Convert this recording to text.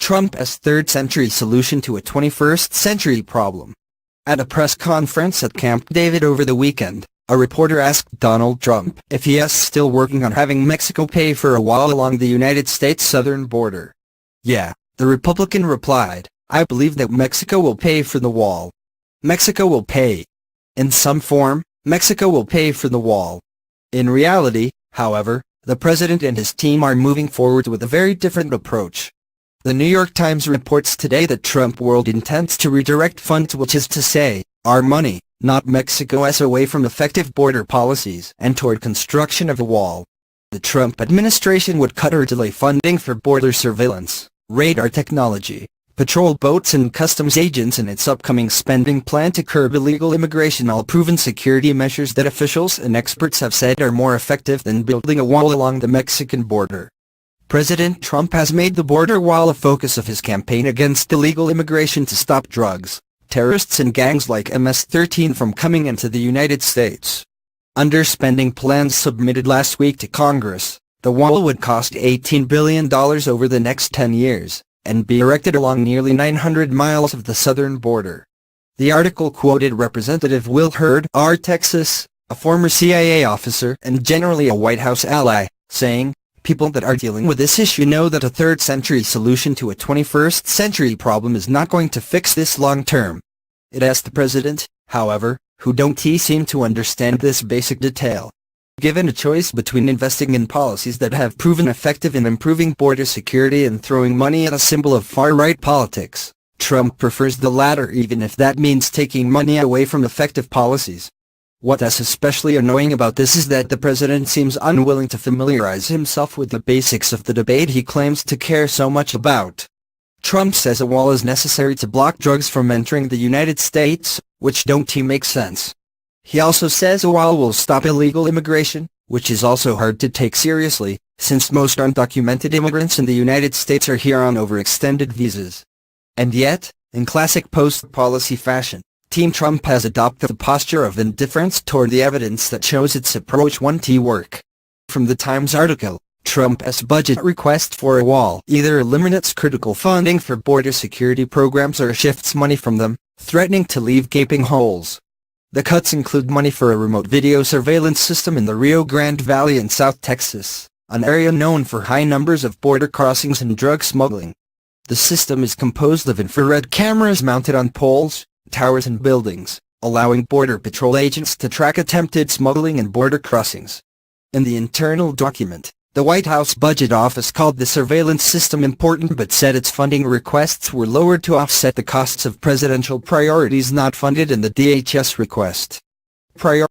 Trump's third-century solution to a 21st-century problem. At a press conference at Camp David over the weekend, a reporter asked Donald Trump if he is still working on having Mexico pay for a wall along the United States southern border. "Yeah," the Republican replied, "I believe that Mexico will pay for the wall. Mexico will pay. In some form, Mexico will pay for the wall." In reality, however, the president and his team are moving forward with a very different approach. The New York Times reports today that Trump world intends to redirect funds, which is to say, our money, not Mexico's, away from effective border policies and toward construction of a wall. The Trump administration would cut or delay funding for border surveillance, radar technology, patrol boats and customs agents in its upcoming spending plan to curb illegal immigration, all proven security measures that officials and experts have said are more effective than building a wall along the Mexican border. President Trump has made the border wall a focus of his campaign against illegal immigration to stop drugs, terrorists and gangs like MS-13 from coming into the United States. Under spending plans submitted last week to Congress, the wall would cost $18 billion over the next 10 years, and be erected along nearly 900 miles of the southern border. The article quoted Representative Will Hurd, R. Texas, a former CIA officer and generally a White House ally, saying, "People that are dealing with this issue know that a third-century solution to a 21st-century problem is not going to fix this long-term." It asked the president, however, who don't seem to understand this basic detail. Given a choice between investing in policies that have proven effective in improving border security and throwing money at a symbol of far-right politics, Trump prefers the latter, even if that means taking money away from effective policies. What is especially annoying about this is that the president seems unwilling to familiarize himself with the basics of the debate he claims to care so much about. Trump says a wall is necessary to block drugs from entering the United States, which don't make sense. He also says a wall will stop illegal immigration, which is also hard to take seriously, since most undocumented immigrants in the United States are here on overextended visas. And yet, in classic post-policy fashion, Team Trump has adopted a posture of indifference toward the evidence that shows its approach won't work. From the Times article, Trump's budget request for a wall either eliminates critical funding for border security programs or shifts money from them, threatening to leave gaping holes. The cuts include money for a remote video surveillance system in the Rio Grande Valley in South Texas, an area known for high numbers of border crossings and drug smuggling. The system is composed of infrared cameras mounted on poles, towers and buildings, allowing Border Patrol agents to track attempted smuggling and border crossings. In the internal document, the White House Budget Office called the surveillance system important but said its funding requests were lowered to offset the costs of presidential priorities not funded in the DHS request.